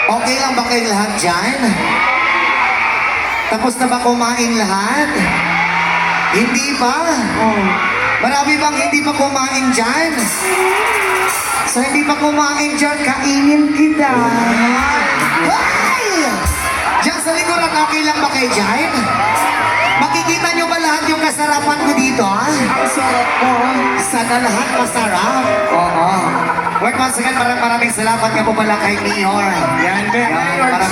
Okay lang ba kayong lahat dyan? Tapos na ba kumain lahat? Hindi ba? Marami bang hindi pa kumain dyan? So hindi pa kumain dyan, kainin kita. Ay! Diyan sa likuran, okay lang ba kayo dyan? Makikita nyo ba lahat yung kasarapan ko dito, ha? Ang sarap mo. Sana lahat masarap. Oo. Wait, once again, maraming salamat nga po pala kay Mayor. Yan,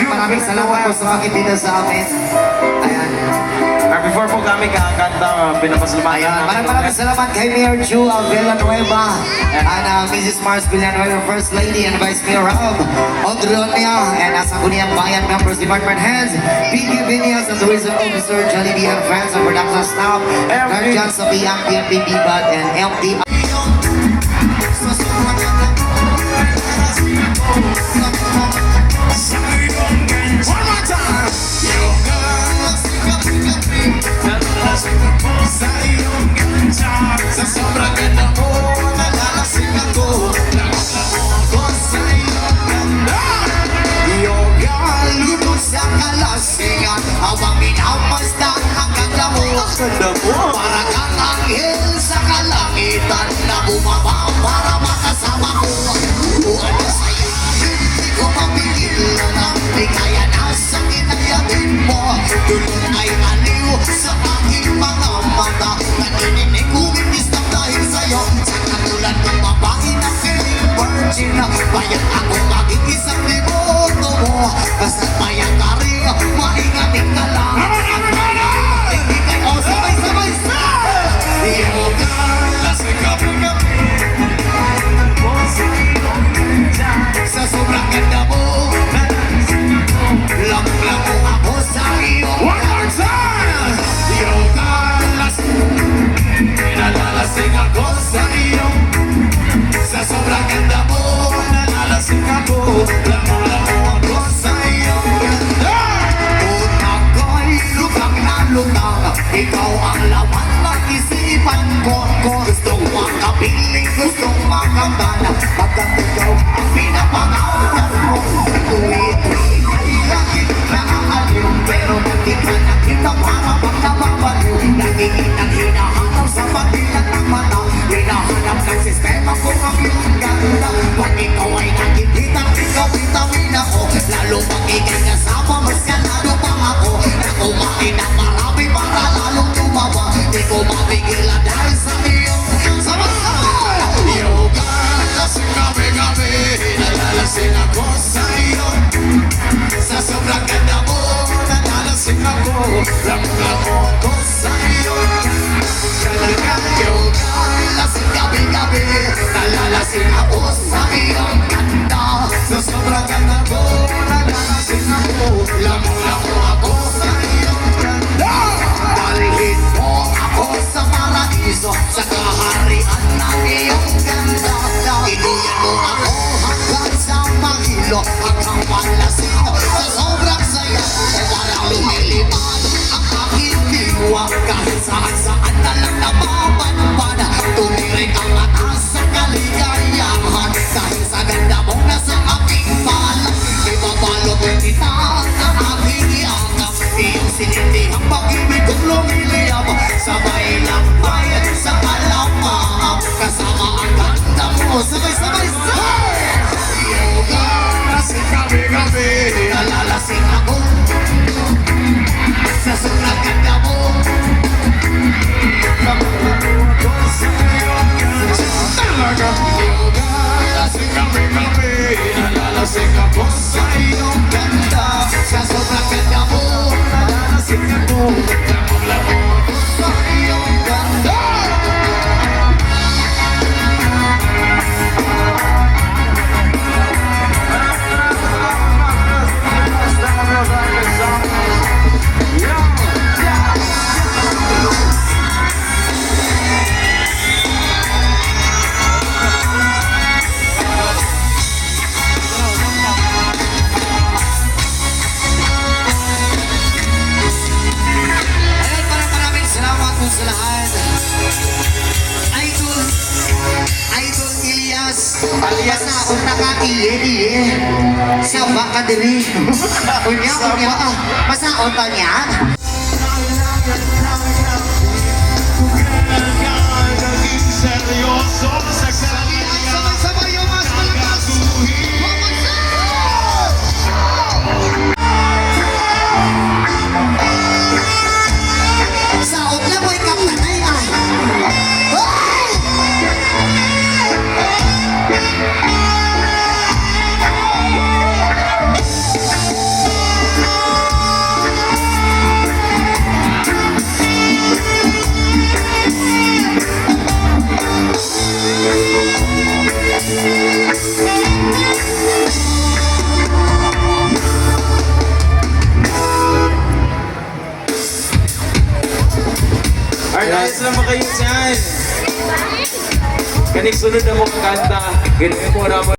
Maraming salamat po sa makikita sa amin. Ayan. Before po kami kakanta, pinapasalamatan Ayan, maraming salamat kay Mayor Ju Villanueva and Mrs. Mars Villanueva, First Lady and Vice Mayor Rob Odronia, and nasa Buniyang Bayan Members Department Heads, P.K. Vinias and Tourism Officer, Jollibee and Friends and Production Staff, Guardian sa PMP, BBAT and MD. One more time! Sa iyong ganda, sa sobrang ganda mo, nalalasing ako. Lamang ako sa iyong ganda. Yoga, lubog sa kalasingan, habang minamasdan ang ganda mo. Para kang anghel sa kalangitan, na bumaba para makasama ko. Ano sa'yo, hindi ko mapigil na di kaya nasa kinayatin mo. Tulong ay aliw sa aking mga mata. Nanininig kumitis na dahil sa'yo. Sa katulad ng babae na feeling virgin, bayang ako maging isang liboto mo. Basta't bayang ka rin, maingating ka lang. Hindi kayo sabay-sabay sa yoga, lasing gabi-gabi. Sa sobrang ganda mo, lang mo ako sa iyong one more time! Yoga, nalalasing ako sa iyong. Sa sobrang ganda mo, nalalasing ako. Lang mo ako sa iyong ganda. Kung ako'y lutang na lutang, ikaw ang laman ng isipan ko. Gustong makapiling, gustong makambana, pagkat ikaw ang pinapangalan mo. Tuwi-tuwi ay langit na aaliw, pero di ka nakita para bang nababaliw. Nagiging ang hinahanap sa pagilan ng mata, hinahanap ng sistema kung ang iyong ganda. Pag ikaw ay nakikita, ikaw vitamin ako. Lalo pag ikay kasama, mas ganado pa ako. Na kumain ng marami para lalong tumaba. Di ko mapigilan dahil sa iyong sama-sama. Yoga, lasing gabi-gabi, nalalasing ako sa iyo. Sa sobrang ganda mo, nalalasing ako. Lamang ako sa iyo. Talagang yoga, lasing gabi-gabi, nalalasing ako sa iyong ganda. Sa sobrang ganda mo, nalalasing ako. Lamang ako sa iyong ganda. Dalhin mo ako sa paraiso, sa kaharian ng iyong ganda. Inuyan mo ako hanggang sa mahilo, hanggang malasing sa sobrang saya. Parang lumilipad ang aking diwa, kahit saan-saan na lang nababanban. Tumirik ang mata sa kaligayahan, dahil sa ganda mong nasa aking palang. Ibabalot kita sa aking yakap, iyong sinindihang pag-ibig kong lumiliyab. Sabay lakbay sa kalamaang, kasama ang ganda mo. Sabay-sabay sa yoga, lasing gabi-gabi, nalalasing ako. Sa sobrang ganda mo, ako sa iyong ganda. Talaga yoga, lasing gabi-gabi, nalalasing ako sa iyong ganda. Sa sobrang ganda mo, nalalasing ako. Lamang ako sa iyong ganda. Alias na akong nakaiye-iye. Saba ka diri. Unya, unya. Masaon ta niya? Naging seryoso sa Sabay-sabay yung mas malakas. Saot na mo ikap na na yan. Hoy! Art, ayos lang ba kayo dyan? Kanig sunod na mo kanta. Ganun mo na mo.